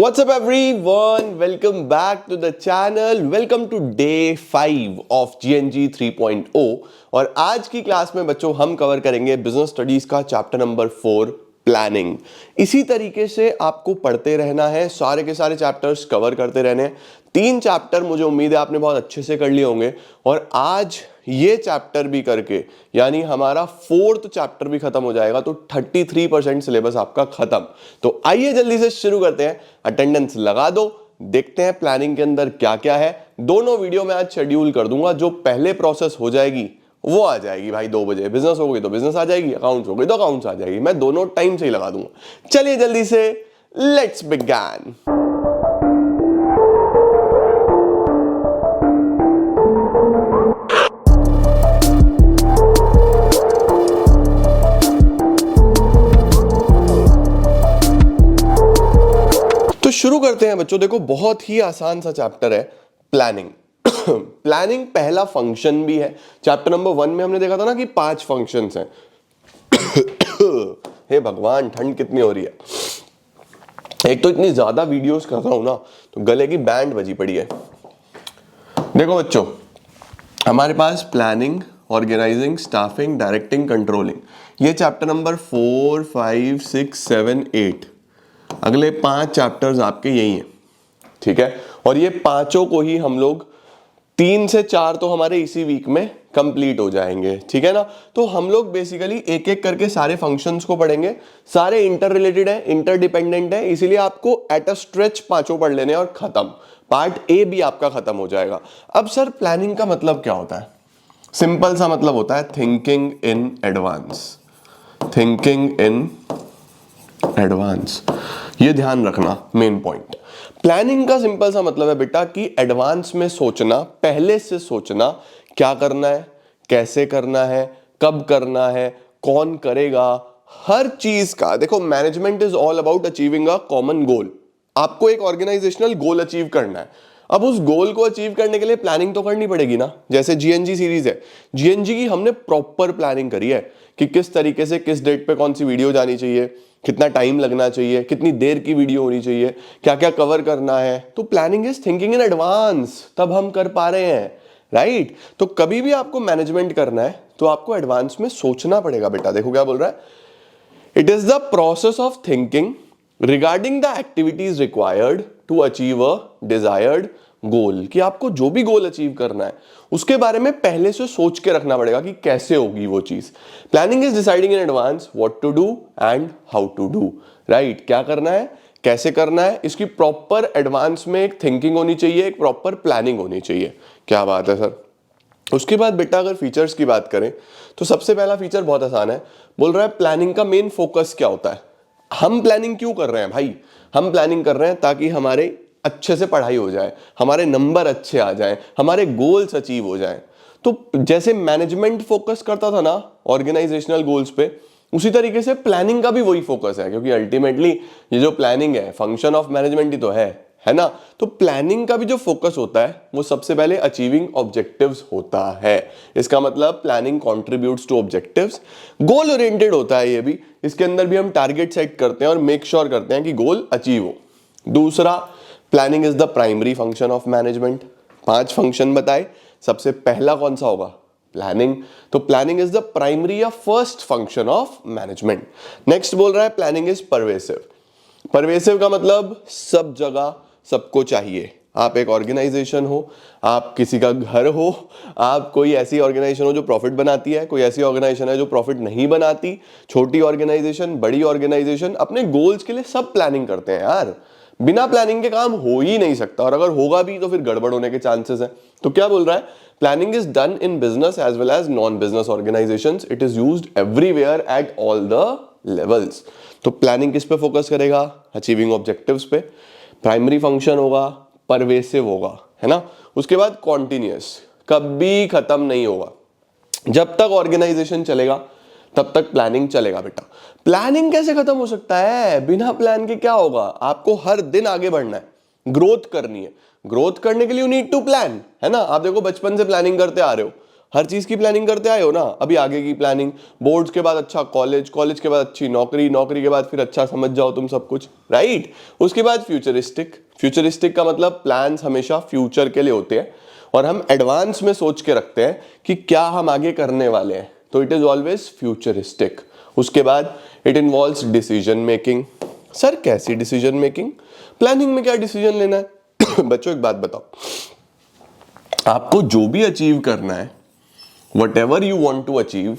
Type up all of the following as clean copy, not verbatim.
What's up everyone? Welcome back to the channel. Welcome to day 5 of GNG 3.0 और आज की class में बच्चों हम कवर करेंगे बिजनेस स्टडीज का चैप्टर नंबर 4 प्लानिंग। इसी तरीके से आपको पढ़ते रहना है, सारे के सारे चैप्टर्स कवर करते रहने हैं। 3 चैप्टर मुझे उम्मीद है आपने बहुत अच्छे से कर लिए होंगे और आज ये चैप्टर भी करके यानी हमारा 4th चैप्टर भी खत्म हो जाएगा तो 33% सिलेबस आपका खत्म। तो आइए जल्दी से शुरू करते हैं। अटेंडेंस लगा दो, देखते हैं प्लानिंग के अंदर क्या क्या है। दोनों वीडियो में आज शेड्यूल कर दूंगा, जो पहले प्रोसेस हो जाएगी वो आ जाएगी भाई 2 बजे, बिजनेस हो गई तो बिजनेस आ जाएगी, अकाउंट्स हो गई तो अकाउंट्स आ जाएगी। मैं दोनों टाइम से ही लगा दूंगा। चलिए जल्दी से लेट्स बिगिन। तो शुरू करते हैं बच्चों। देखो बहुत ही आसान सा चैप्टर है प्लानिंग। प्लानिंग पहला फंक्शन भी है। चैप्टर नंबर 1 में हमने देखा था ना कि 5 फंक्शंस हैं। हे भगवान, ठंड कितनी हो रही है। एक तो इतनी ज्यादा वीडियोस कर रहा हूं ना तो गले की बैंड बजी पड़ी है। देखो बच्चों, हमारे पास planning, organising, staffing, directing, controlling, ये चैप्टर नंबर 4, 5, 6, 7, 8, अगले 5 चैप्टर्स आपके यही हैं, ठीक है। और ये पांचों को ही हम लोग 3 से 4 तो हमारे इसी वीक में कंप्लीट हो जाएंगे, ठीक है ना। तो हम लोग बेसिकली एक एक करके सारे फंक्शंस को पढ़ेंगे। सारे इंटर रिलेटेड है, इंटरडिपेंडेंट है, इसीलिए आपको एट अ स्ट्रेच पांचों पढ़ लेने और खत्म। पार्ट ए भी आपका खत्म हो जाएगा। अब सर प्लानिंग का मतलब क्या होता है? सिंपल सा मतलब होता है thinking in advance. Thinking in advance, ये ध्यान रखना, मेन पॉइंट। प्लानिंग का सिंपल सा मतलब है बेटा कि एडवांस में सोचना, पहले से सोचना, क्या करना है, कैसे करना है, कब करना है, कौन करेगा, हर चीज का। देखो management is all about achieving a common goal. आपको एक ऑर्गेनाइजेशनल गोल अचीव करना है। अब उस गोल को अचीव करने के लिए प्लानिंग तो करनी पड़ेगी ना। जैसे जीएनजी सीरीज है, जीएनजी की हमने प्रॉपर प्लानिंग करी है कि किस तरीके से किस डेट पे कौन सी वीडियो जानी चाहिए, कितना टाइम लगना चाहिए, कितनी देर की वीडियो होनी चाहिए, क्या क्या कवर करना है। तो planning is thinking in advance, तब हम कर पा रहे हैं, राइट। तो कभी भी आपको मैनेजमेंट करना है तो आपको एडवांस में सोचना पड़ेगा बेटा। देखो क्या बोल रहा है, it is the process of thinking regarding the activities required to achieve a desired goal. कि आपको जो भी गोल अचीव करना है उसके बारे में पहले से सोच के रखना पड़ेगा कि कैसे होगी वो चीज। Planning is deciding in advance what to do and how to do, right. क्या करना है, कैसे करना है, इसकी प्रॉपर एडवांस में एक थिंकिंग होनी चाहिए, एक प्रॉपर प्लानिंग होनी चाहिए। क्या बात है सर। उसके बाद बेटा अगर फीचर्स की बात करें तो सबसे पहला फीचर बहुत आसान है। बोल रहा है प्लानिंग का मेन फोकस क्या होता है। हम प्लानिंग क्यों कर रहे हैं भाई? हम प्लानिंग कर रहे हैं ताकि हमारे अच्छे से पढ़ाई हो जाए, हमारे नंबर अच्छे आ जाएं, हमारे गोल्स अचीव हो जाएं। तो जैसे मैनेजमेंट फोकस करता था ना ऑर्गेनाइजेशनल गोल्स पे, उसी तरीके से प्लानिंग का भी वही फोकस है, क्योंकि अल्टीमेटली ये जो प्लानिंग है फंक्शन ऑफ मैनेजमेंट ही तो है ना। तो प्लानिंग का भी जो फोकस होता है वो सबसे पहले अचीविंग ऑब्जेक्टिव्स होता है। इसका मतलब planning contributes to objectives. Goal oriented होता है ये भी। इसके अंदर भी हम टारगेट सेट करते हैं और मेक श्योर करते हैं कि गोल अचीव हो। दूसरा, planning is the primary function of management. 5 function बताए, सबसे पहला कौन सा होगा? प्लानिंग। तो प्लानिंग इज द प्राइमरी या first function of management. Next बोल रहा है प्लानिंग इज परवेसिव। परवेसिव का मतलब सब जगह सबको चाहिए। आप एक ऑर्गेनाइजेशन हो, आप किसी का घर हो, आप कोई ऐसी ऑर्गेनाइजेशन हो जो प्रॉफिट बनाती है, कोई ऐसी ऑर्गेनाइजेशन है जो प्रॉफिट नहीं बनाती, छोटी ऑर्गेनाइजेशन, बड़ी ऑर्गेनाइजेशन, अपने गोल्स के लिए सब प्लानिंग करते हैं यार। बिना प्लानिंग के काम हो ही नहीं सकता, और अगर होगा भी तो फिर गड़बड़ होने के चांसेस हैं। तो क्या बोल रहा है, planning is done in business as well as non business organisations. It is used everywhere at all the levels. तो प्लानिंग किस पे फोकस करेगा? अचीविंग ऑब्जेक्टिव्स पे। प्राइमरी फंक्शन होगा, परवेसिव होगा, है ना। उसके बाद कॉन्टिन्यूअस, कभी खत्म नहीं होगा। जब तक ऑर्गेनाइजेशन चलेगा तब तक प्लानिंग चलेगा बेटा। प्लानिंग कैसे खत्म हो सकता है? बिना प्लान के क्या होगा? आपको हर दिन आगे बढ़ना है, ग्रोथ करनी है। ग्रोथ करने के लिए यू नीड टू प्लान, है ना। आप देखो बचपन से प्लानिंग करते आ रहे हो, हर चीज की प्लानिंग करते आए हो ना, अभी आगे की प्लानिंग, बोर्ड्स के बाद अच्छा कॉलेज, कॉलेज के बाद अच्छी नौकरी, नौकरी के बाद फिर अच्छा समझ जाओ तुम सब कुछ, राइट। उसके बाद फ्यूचरिस्टिक, फ्यूचरिस्टिक का मतलब प्लान्स हमेशा फ्यूचर के लिए होते हैं और हम एडवांस में सोच के रखते हैं कि क्या हम आगे करने वाले हैं, तो इट इज ऑलवेज फ्यूचरिस्टिक। उसके बाद it involves decision making. Sir कैसी डिसीजन मेकिंग, प्लानिंग में क्या डिसीजन लेना है? बच्चों एक बात बताओ, आपको जो भी अचीव करना है, whatever you want to achieve,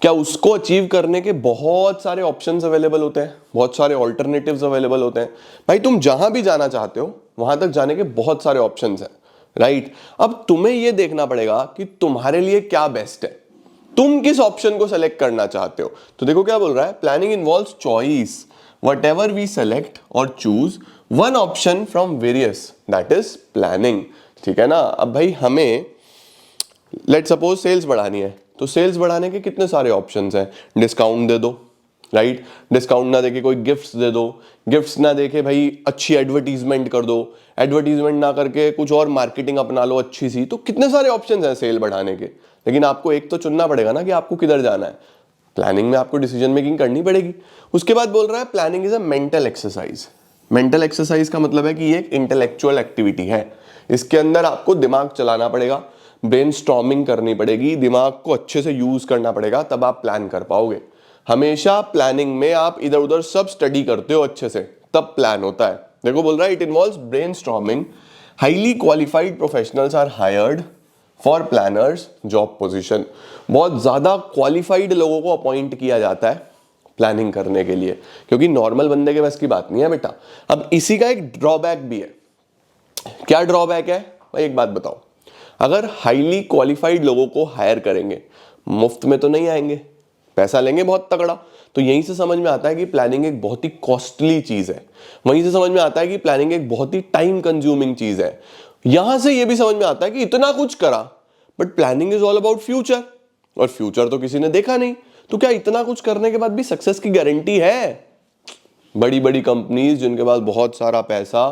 क्या उसको अचीव करने के बहुत सारे ऑप्शंस अवेलेबल होते हैं, बहुत सारे ऑल्टरनेटिव्स अवेलेबल होते हैं? भाई तुम जहां भी जाना चाहते हो वहां तक जाने के बहुत सारे ऑप्शंस हैं, राइट। अब तुम्हें यह देखना पड़ेगा कि तुम्हारे लिए क्या बेस्ट है, तुम किस ऑप्शन को सेलेक्ट करना चाहते हो। तो देखो क्या बोल रहा है, planning involves choice, whatever we select और choose one option from various, that is planning. ठीक है ना। अब भाई हमें लेट सपोज सेल्स बढ़ानी है, तो सेल्स बढ़ाने के कितने सारे ऑप्शंस हैं, डिस्काउंट दे दो, राइट। डिस्काउंट ना देके कोई गिफ्ट्स दे दो, गिफ्ट्स ना देके भाई अच्छी एडवर्टीजमेंट कर दो, एडवर्टीजमेंट ना करके कुछ और मार्केटिंग अपना लो अच्छी सी, तो कितने सारे ऑप्शंस हैं सेल बढ़ाने के। लेकिन आपको एक तो चुनना पड़ेगा ना कि आपको किधर जाना है। प्लानिंग में आपको डिसीजन मेकिंग करनी पड़ेगी। उसके बाद बोल रहा है planning is a mental exercise. Mental exercise का मतलब है कि ये एक इंटेलेक्चुअल एक्टिविटी है, इसके अंदर आपको दिमाग चलाना पड़ेगा, ब्रेनस्टॉर्मिंग करनी पड़ेगी, दिमाग को अच्छे से यूज करना पड़ेगा, तब आप प्लान कर पाओगे। हमेशा प्लानिंग में आप इधर उधर सब स्टडी करते हो अच्छे से, तब प्लान होता है। देखो बोल रहा है it involves brainstorming, highly qualified professionals are hired for planners job position. बहुत ज्यादा क्वालिफाइड लोगों को अपॉइंट किया जाता है प्लानिंग करने के लिए, क्योंकि नॉर्मल बंदे के बस की बात नहीं है बेटा। अब इसी का एक ड्रॉबैक भी है। क्या ड्रॉबैक है भाई, एक बात बताओ, अगर हाईली क्वालिफाइड लोगों को हायर करेंगे, मुफ्त में तो नहीं आएंगे, पैसा लेंगे बहुत तगड़ा। तो यहीं से समझ में आता है कि प्लानिंग एक बहुत ही कॉस्टली चीज है। वहीं से समझ में आता है कि प्लानिंग एक बहुत ही टाइम कंज्यूमिंग चीज है। यहां से यह भी समझ में आता है कि इतना कुछ करा, but planning is all about future, और फ्यूचर तो किसी ने देखा नहीं, तो क्या इतना कुछ करने के बाद भी सक्सेस की गारंटी है? बड़ी बड़ी कंपनीज जिनके पास बहुत सारा पैसा,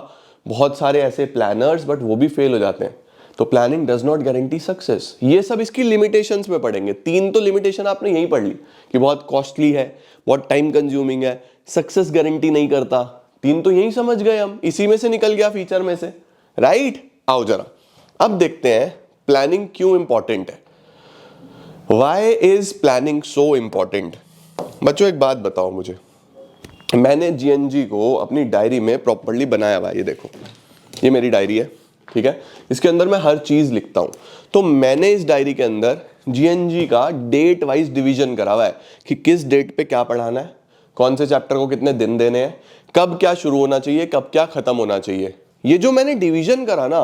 बहुत सारे ऐसे प्लानर्स, बट वो भी फेल हो जाते हैं। तो planning does not guarantee success. ये सब इसकी लिमिटेशंस में पढ़ेंगे। 3 तो लिमिटेशन आपने यही पढ़ ली कि बहुत कॉस्टली है, बहुत टाइम कंज्यूमिंग है, सक्सेस गारंटी नहीं करता। 3 तो यही समझ गए हम, इसी में से निकल गया फीचर में से, राइट। आओ जरा अब देखते हैं प्लानिंग क्यों इंपॉर्टेंट है। Why is planning so important? बच्चों एक बात बताओ मुझे, मैंने जीएनजी को अपनी डायरी में प्रॉपर्ली बनाया हुआ है। ये देखो, ये मेरी डायरी है, ठीक है। इसके अंदर मैं हर चीज लिखता हूं। तो मैंने इस डायरी के अंदर जीएनजी का डेट वाइज डिवीजन करा हुआ है कि किस डेट पे क्या पढ़ाना है, कौन से चैप्टर को कितने दिन देने हैं, कब क्या शुरू होना चाहिए, कब क्या खत्म होना चाहिए। ये जो मैंने डिवीजन करा ना,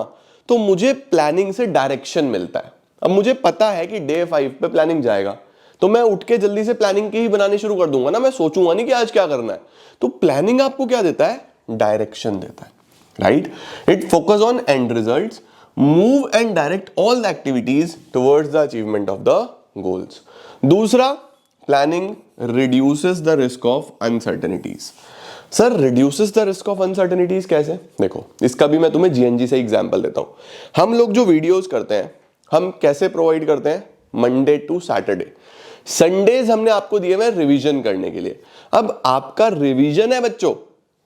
तो मुझे प्लानिंग से डायरेक्शन मिलता है। अब मुझे पता है कि डे 5 पे प्लानिंग जाएगा, तो मैं उठ के जल्दी से प्लानिंग की ही बनानी शुरू कर दूंगा ना, मैं सोचूंगा नहीं कि आज क्या करना है। तो प्लानिंग आपको क्या देता है? डायरेक्शन देता है, right. It focus on end results, move and direct all the activities towards the achievement of the goals. दूसरा, planning reduces the risk of uncertainties. Sir reduces the risk of uncertainties कैसे? देखो, इसका भी मैं तुम्हें GNG से example देता हूं। हम लोग जो वीडियोस करते हैं, हम कैसे प्रोवाइड करते हैं? Monday to Saturday. संडेज हमने आपको दिए हुए रिवीजन करने के लिए। अब आपका रिवीजन है बच्चों,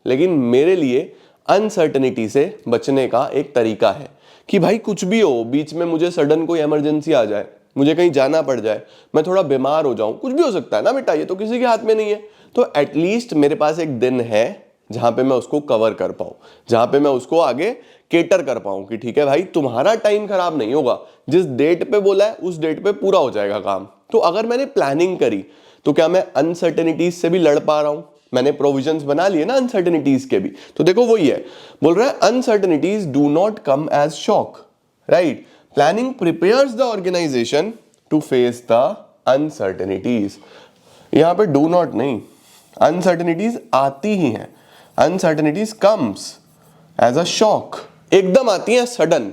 लेकिन मेरे लिए अनसर्टेनिटी से बचने का एक तरीका है कि भाई कुछ भी हो, बीच में मुझे सडन कोई इमरजेंसी आ जाए, मुझे कहीं जाना पड़ जाए, मैं थोड़ा बीमार हो जाऊं, कुछ भी हो सकता है ना बेटा, ये तो किसी के हाथ में नहीं है। तो एटलीस्ट मेरे पास एक दिन है जहां पे मैं उसको कवर कर पाऊं, जहां पे मैं उसको आगे केटर कर पाऊं कि ठीक है भाई तुम्हारा टाइम खराब नहीं होगा, जिस डेट पे बोला है उस डेट पे पूरा हो जाएगा काम। तो अगर मैंने प्लानिंग करी तो क्या मैं अनसर्टेनिटीज से भी लड़ पा रहा हूं? मैंने प्रोविजंस बना लिए ना अनसर्टेनिटीज के भी। तो देखो वही है, बोल रहा है uncertainties do not come as shock, right. Planning prepares the organisation to face the uncertainties. यहां पे डू नॉट नहीं, अनसर्टेनिटीज आती ही हैं। Uncertainties comes as a shock, एकदम आती है सडन,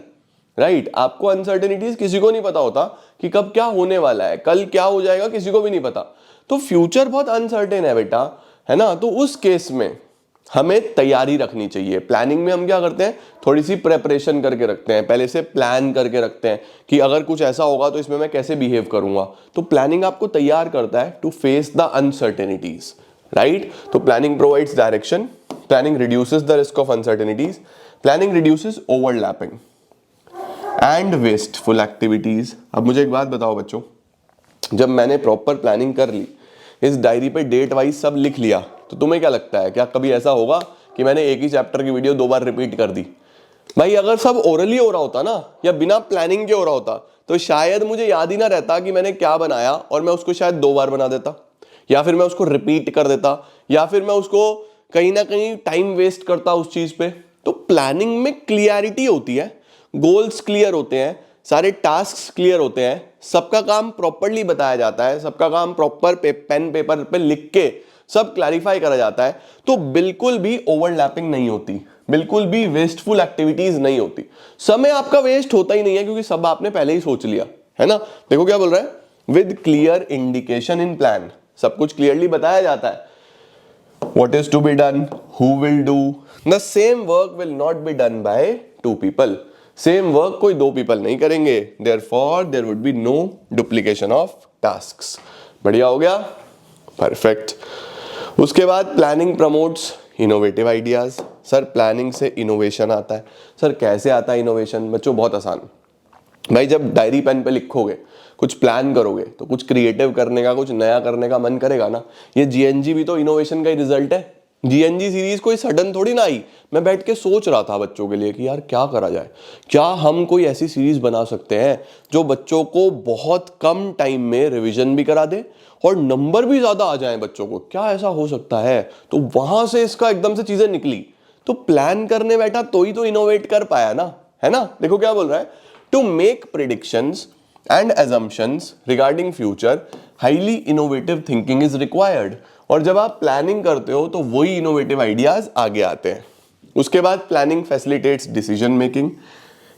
राइट। आपको अनसर्टेनिटीज किसी को नहीं पता होता कि कब क्या होने वाला है, कल क्या हो जाएगा किसी को भी नहीं पता। तो फ्यूचर बहुत अनसर्टेन है बेटा, है ना। तो उस केस में हमें तैयारी रखनी चाहिए। प्लानिंग में हम क्या करते हैं, थोड़ी सी प्रेपरेशन करके रखते हैं, पहले से प्लान करके रखते हैं कि अगर कुछ ऐसा होगा तो इसमें मैं कैसे बिहेव करूंगा। तो प्लानिंग आपको तैयार करता है to face the uncertainties, right. तो planning provides direction, planning reduces the risk of uncertainties, planning reduces overlapping and wasteful activities. अब मुझे एक बात बताओ बच्चों, जब मैंने प्रॉपर प्लानिंग कर ली, इस डायरी पे डेट वाइज सब लिख लिया, तो तुम्हें क्या लगता है, क्या कभी ऐसा होगा कि मैंने एक ही चैप्टर की वीडियो 2 बार रिपीट कर दी? भाई अगर सब ओरली हो रहा होता ना, या बिना प्लानिंग के हो रहा होता, तो शायद मुझे याद ही ना रहता कि मैंने क्या बनाया, और मैं उसको शायद 2 बार बना देता, या फिर मैं उसको रिपीट कर देता, या फिर मैं उसको कहीं ना कहीं टाइम वेस्ट करता उस चीज पे। तो प्लानिंग में क्लियरिटी होती है, गोल्स क्लियर होते हैं, सारे टास्क क्लियर होते हैं, सबका काम प्रॉपरली बताया जाता है, सबका काम प्रॉपर पेन पेपर पे लिख के सब क्लैरिफाई करा जाता है। तो बिल्कुल भी ओवरलैपिंग नहीं होती, बिल्कुल भी वेस्टफुल एक्टिविटीज नहीं होती, समय आपका वेस्ट होता ही नहीं है, क्योंकि सब आपने पहले ही सोच लिया है ना। देखो क्या बोल रहा है, with clear indication in plan, सब कुछ क्लियरली बताया जाता है। What is to be done, who will do, the same work will not be done by 2 people, same work कोई 2 पीपल नहीं करेंगे, therefore there would be no duplication of tasks। बढ़िया हो गया, परफेक्ट। उसके बाद planning promotes innovative ideas. Sir planning से innovation आता है, सर कैसे आता है इनोवेशन? बच्चों बहुत आसान, भाई जब डायरी पेन पे लिखोगे, कुछ प्लान करोगे, तो कुछ क्रिएटिव करने का, कुछ नया करने का मन करेगा ना। ये जीएनजी भी तो इनोवेशन का ही रिजल्ट है। जीएनजी सीरीज कोई सडन थोड़ी ना आई, मैं बैठ के सोच रहा था बच्चों के लिए कि यार क्या करा जाए, क्या हम कोई ऐसी सीरीज बना सकते हैं जो बच्चों को बहुत कम टाइम में रिवीजन भी करा दे और नंबर भी ज्यादा आ जाए बच्चों को, क्या ऐसा हो सकता है? तो वहां से इसका एकदम से चीजें निकली। तो प्लान करने बैठा तो ही तो इनोवेट कर पाया ना, है ना। देखो क्या बोल रहा है, to make predictions and assumptions regarding future highly innovative thinking is required। और जब आप प्लानिंग करते हो तो वही इनोवेटिव आइडियाज आगे आते हैं। उसके बाद प्लानिंग फैसिलिटेट्स डिसीजन मेकिंग।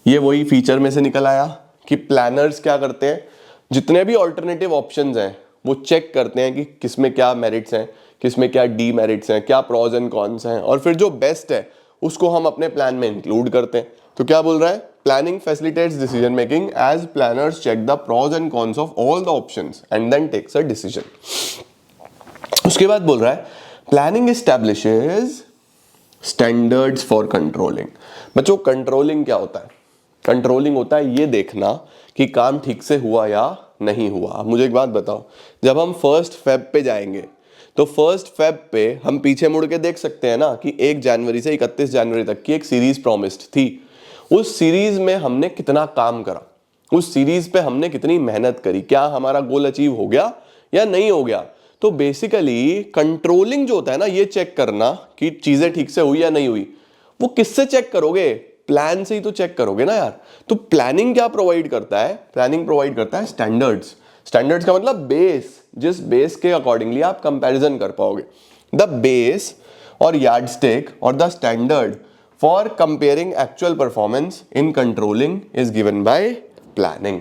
ये वही फीचर में से निकल आया कि प्लानर्स क्या करते हैं, जितने भी ऑल्टरनेटिव ऑप्शंस हैं वो चेक करते हैं कि किसमें क्या मेरिट्स हैं, किसमें क्या डीमेरिट्स हैं, क्या प्रॉज एंड कॉन्स हैं, और फिर जो बेस्ट है उसको हम अपने प्लान में इंक्लूड करते हैं। तो क्या बोल रहा है, planning facilitates decision making as planners check the pros and cons of all the options and then takes a decision. उसके बाद बोल रहा है planning establishes standards for controlling. बच्चों कंट्रोलिंग क्या होता है? कंट्रोलिंग होता है ये देखना कि काम ठीक से हुआ या नहीं हुआ। अब मुझे एक बात बताओ, जब हम 1 फेब पे जाएंगे तो 1 फेब पे हम पीछे मुड़ के देख सकते हैं ना कि 1 जनवरी से 31 जनवरी तक की एक सीरीज प्रॉमिस्ड थी। उस सीरीज में हमने कितना काम करा, उस सीरीज पे हमने कितनी मेहनत करी, क्या हमारा गोल अचीव हो गया या नहीं हो गया। तो बेसिकली कंट्रोलिंग जो होता है ना, ये चेक करना कि चीजें ठीक से हुई या नहीं हुई, वो किससे चेक करोगे? प्लान से ही तो चेक करोगे ना यार। तो प्लानिंग क्या प्रोवाइड करता है? प्लानिंग प्रोवाइड करता है स्टैंडर्ड्स। स्टैंडर्ड्स का मतलब बेस, जिस बेस के अकॉर्डिंगली आप कंपैरिजन कर पाओगे। द बेस और यार्डस्टिक और the standard for comparing actual performance in controlling is given by planning.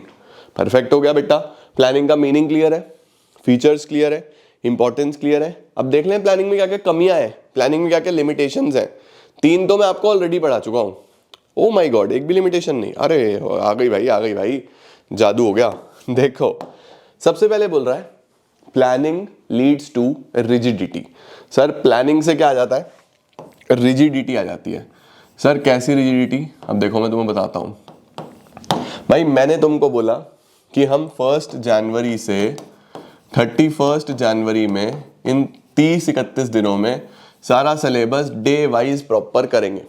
Perfect हो गया बेटा। प्लानिंग का मीनिंग क्लियर है, फीचर्स क्लियर है, इंपॉर्टेंस क्लियर है। अब देख लें प्लानिंग में क्या क्या कमियां हैं, प्लानिंग में क्या क्या लिमिटेशंस हैं। 3 तो मैं आपको ऑलरेडी पढ़ा चुका हूं। ओ माय गॉड, एक भी लिमिटेशन नहीं। अरे आ गई भाई, आ गई भाई, जादू हो गया। देखो सबसे पहले बोल रहा है planning leads to rigidity. Sir planning से क्या आ जाता है? रिजिडिटी आ जाती है। सर कैसी रिजिडिटी? अब देखो मैं तुम्हें बताता हूं। भाई मैंने तुमको बोला कि हम 1 जनवरी से 31 जनवरी में इन 30-31 दिनों में सारा सिलेबस डे वाइज प्रॉपर करेंगे,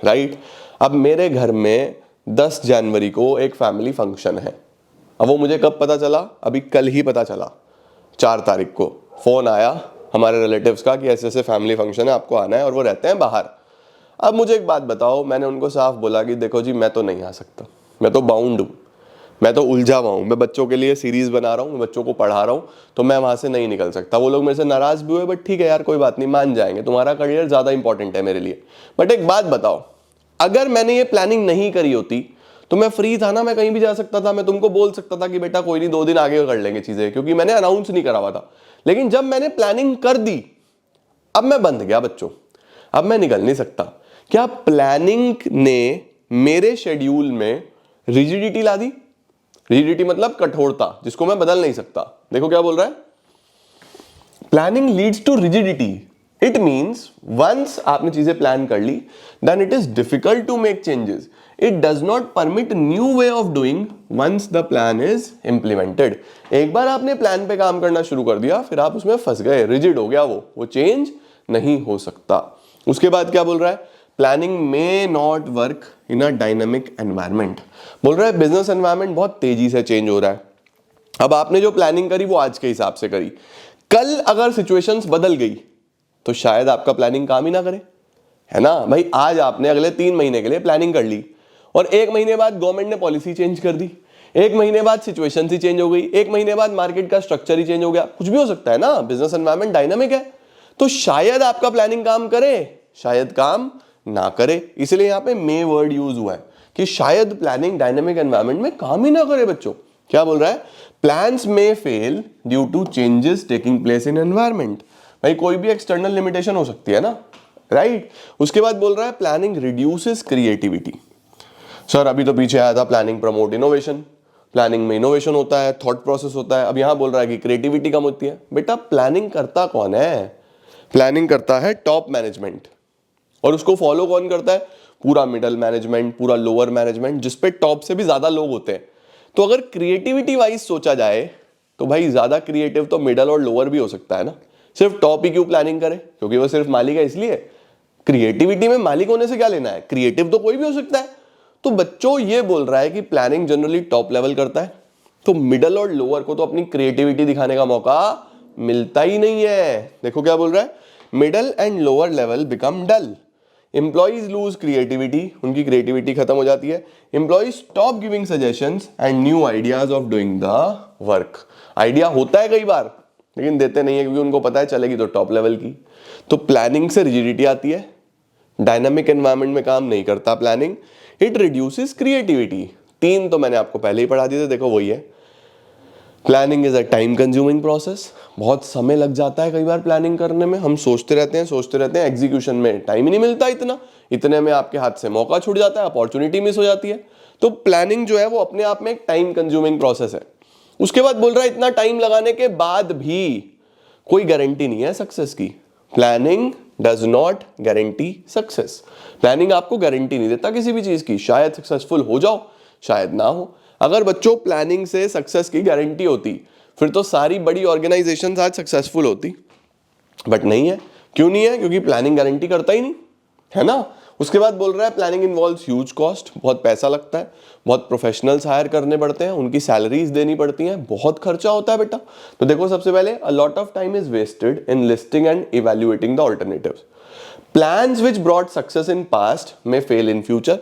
राइट। अब मेरे घर में 10 जनवरी को एक फैमिली फंक्शन है। अब वो मुझे कब पता चला? अभी कल ही पता चला, 4 तारीख को फोन आया हमारे रिलेटिव्स का कि ऐसे ऐसे फैमिली फंक्शन है, आपको आना है, और वो रहते हैं बाहर। अब मुझे एक बात बताओ, मैंने उनको साफ बोला कि देखो जी मैं तो नहीं आ सकता, मैं तो बाउंड हूँ, मैं तो उलझा हुआ हूँ, मैं बच्चों के लिए सीरीज बना रहा हूँ, मैं बच्चों को पढ़ा रहा हूँ, तो मैं वहाँ से नहीं निकल सकता। वो लोग मेरे से नाराज भी हुए, बट ठीक है यार कोई बात नहीं, मान जाएंगे, तुम्हारा करियर ज़्यादा इंपॉर्टेंट है मेरे लिए। बट एक बात बताओ, अगर मैंने ये प्लानिंग नहीं करी होती तो मैं फ्री था ना, मैं कहीं भी जा सकता था, मैं तुमको बोल सकता था कि बेटा कोई नहीं 2 दिन आगे कर लेंगे चीज़ें, क्योंकि मैंने अनाउंस नहीं करा हुआ था। लेकिन जब मैंने प्लानिंग कर दी, अब मैं बंध गया बच्चों। अब मैं निकल नहीं सकता। क्या प्लानिंग ने मेरे शेड्यूल में रिजिडिटी ला दी? रिजिडिटी मतलब कठोरता, जिसको मैं बदल नहीं सकता। देखो क्या बोल रहा है, planning leads to rigidity. It means once आपने चीजें प्लान कर ली, then it is difficult to make changes. It does not permit new way of doing once the plan is implemented. एक बार आपने प्लान पे काम करना शुरू कर दिया, फिर आप उसमें फंस गए, रिजिड हो गया, वो चेंज नहीं हो सकता। उसके बाद क्या बोल रहा है, planning may not work in a dynamic environment. बोल रहा है बिजनेस एनवायरमेंट बहुत तेजी से चेंज हो रहा है। अब आपने जो प्लानिंग करी वो आज के हिसाब से करी, कल अगर सिचुएशंस बदल गई तो शायद आपका प्लानिंग काम ही ना करे, है ना भाई। आज आपने अगले 3 महीने के लिए प्लानिंग कर ली और 1 महीने बाद गवर्नमेंट ने पॉलिसी चेंज कर दी, 1 महीने बाद सिचुएशन ही चेंज हो गई, 1 महीने बाद मार्केट का स्ट्रक्चर ही चेंज हो गया, कुछ भी हो सकता है ना, बिजनेस एनवायरमेंट डायनामिक है। तो शायद आपका प्लानिंग काम करे, शायद काम ना करे। इसलिए यहां पे मे वर्ड यूज हुआ है कि शायद प्लानिंग डायनामिक एनवायरमेंट में काम ही ना करे। बच्चों क्या बोल रहा है, plans may fail due to changes taking place in environment. भाई कोई भी एक्सटर्नल लिमिटेशन हो सकती है ना, राइट। उसके बाद बोल रहा है प्लानिंग रिड्यूसेस क्रिएटिविटी। सर अभी तो पीछे आया था प्लानिंग प्रमोट इनोवेशन, प्लानिंग में इनोवेशन होता है, थॉट प्रोसेस होता है। अब यहां बोल रहा है कि क्रिएटिविटी कम होती है। बेटा प्लानिंग करता कौन है, प्लानिंग करता है टॉप मैनेजमेंट, और उसको फॉलो कौन करता है, पूरा मिडल मैनेजमेंट, पूरा लोअर मैनेजमेंट, जिसपे टॉप से भी ज्यादा लोग होते हैं। तो अगर क्रिएटिविटी वाइज सोचा जाए तो भाई ज्यादा क्रिएटिव तो मिडल और लोअर भी हो सकता है ना, सिर्फ टॉप ही क्यों प्लानिंग करे, क्योंकि वो सिर्फ मालिक है इसलिए। क्रिएटिविटी में मालिक होने से क्या लेना है, क्रिएटिव तो कोई भी हो सकता है। तो बच्चों ये बोल रहा है कि प्लानिंग जनरली टॉप लेवल करता है, तो मिडल और लोअर को तो अपनी क्रिएटिविटी दिखाने का मौका मिलता ही नहीं है। देखो क्या बोल रहा है, middle and lower level become dull, employees lose creativity, उनकी क्रिएटिविटी खत्म हो जाती है। Employees stop giving suggestions and new ideas of doing the work. Idea होता है कई बार लेकिन देते नहीं है, क्योंकि उनको पता है चलेगी तो टॉप लेवल की। तो प्लानिंग से रिजिडिटी आती है, डायनामिक एनवायरनमेंट में काम नहीं करता प्लानिंग, इट रिड्यूसेस क्रिएटिविटी। 3 तो मैंने आपको पहले ही पढ़ा दिए थे, देखो वही है। Planning is a time consuming process, बहुत समय लग जाता है कई बार प्लानिंग करने में, हम सोचते रहते हैं, एग्जीक्यूशन में टाइम ही नहीं मिलता इतने में आपके हाथ से मौका छूट जाता है, अपॉर्चुनिटी मिस हो जाती है। तो प्लानिंग जो है वो अपने आप में एक टाइम कंज्यूमिंग प्रोसेस है। उसके बाद बोल रहा है इतना टाइम लगाने के बाद भी कोई गारंटी नहीं है सक्सेस की। Planning does not guarantee success. Planning आपको गारंटी नहीं देता किसी भी चीज की, शायद सक्सेसफुल हो जाओ, शायद ना हो। अगर बच्चों प्लानिंग से सक्सेस की गारंटी होती फिर तो सारी बड़ी ऑर्गेनाइजेशन आज सक्सेसफुल होती, बट नहीं है। क्यों नहीं है, क्योंकि प्लानिंग गारंटी करता ही नहीं, है ना। उसके बाद बोल रहा है प्लानिंग इन्वॉल्व्स ह्यूज कॉस्ट, बहुत पैसा लगता है, बहुत प्रोफेशनल्स हायर करने पड़ते हैं, उनकी सैलरीज देनी पड़ती हैं, बहुत खर्चा होता है बेटा। तो देखो सबसे पहले a lot of time is wasted in listing and evaluating the alternatives. Plans which brought success in past में फेल इन फ्यूचर।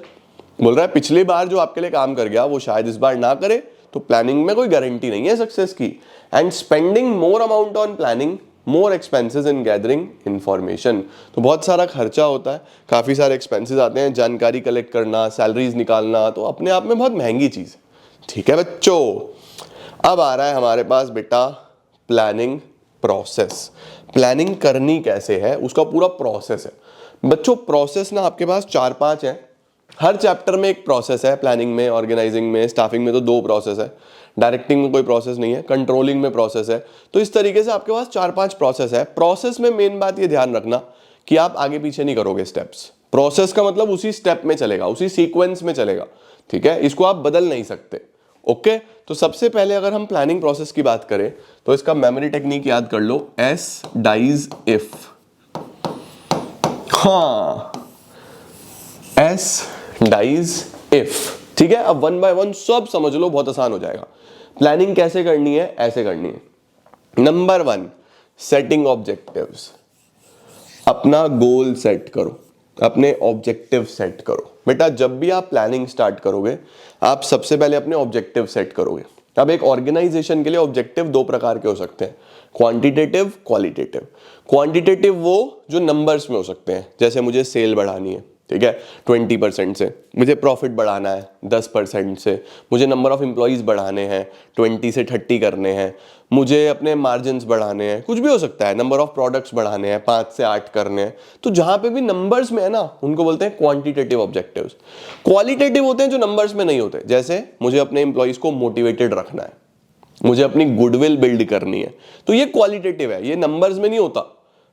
बोल रहा है पिछली बार जो आपके लिए काम कर गया वो शायद इस बार ना करे, तो प्लानिंग में कोई गारंटी नहीं है सक्सेस की। And spending more amount on planning, more expenses in gathering information. तो बहुत सारा खर्चा होता है, काफ़ी सारे एक्सपेंसेस आते हैं, जानकारी कलेक्ट करना, सैलरीज निकालना, तो अपने आप में बहुत महंगी चीज़ है। ठीक है बच्चों, अब आ रहा है हमारे पास बेटा प्लानिंग प्रोसेस। प्लानिंग करनी कैसे है उसका पूरा प्रोसेस है। बच्चों प्रोसेस ना आपके पास 4-5 है, हर चैप्टर में एक प्रोसेस है। प्लानिंग में, ऑर्गेनाइजिंग में, स्टाफिंग में तो 2 प्रोसेस है, डायरेक्टिंग में कोई प्रोसेस नहीं है, कंट्रोलिंग में प्रोसेस है। तो इस तरीके से आपके पास 4-5 प्रोसेस है। प्रोसेस में मेन बात ये ध्यान रखना कि आप आगे पीछे नहीं करोगे स्टेप्स। प्रोसेस का मतलब उसी स्टेप में चलेगा, उसी सीक्वेंस में चलेगा, ठीक है, इसको आप बदल नहीं सकते। ओके, तो सबसे पहले अगर हम प्लानिंग प्रोसेस की बात करें तो इसका मेमोरी टेक्निक याद कर लो, एस डाइज इफ। हाँ, एस डाइज इफ, ठीक है। अब 1 बाय 1 सब समझ लो, बहुत आसान हो जाएगा। प्लानिंग कैसे करनी है, ऐसे करनी है। Number 1, setting objectives. अपना गोल सेट करो, अपने ऑब्जेक्टिव सेट करो। बेटा जब भी आप प्लानिंग स्टार्ट करोगे आप सबसे पहले अपने ऑब्जेक्टिव सेट करोगे। अब एक ऑर्गेनाइजेशन के लिए ऑब्जेक्टिव 2 प्रकार के हो सकते हैं, क्वांटिटेटिव, क्वालिटेटिव। क्वांटिटेटिव वो जो नंबर्स में हो सकते हैं, जैसे मुझे सेल बढ़ानी है, ठीक है, 20% से मुझे प्रॉफिट बढ़ाना है, 10% से मुझे नंबर ऑफ एम्प्लॉइज बढ़ाने हैं, 20 से 30 करने हैं, मुझे अपने मार्जिन्स बढ़ाने हैं, कुछ भी हो सकता है, नंबर ऑफ प्रोडक्ट्स बढ़ाने हैं, 5 से 8 करने हैं। तो जहां पे भी नंबर्स में है ना, उनको बोलते हैं क्वांटिटेटिव ऑब्जेक्टिव्स। क्वालिटेटिव होते हैं जो नंबर्स में नहीं होते, जैसे मुझे अपने एम्प्लॉइज को मोटिवेटेड रखना है, मुझे अपनी गुडविल बिल्ड करनी है, तो ये क्वालिटेटिव है, ये नंबर्स में नहीं होता,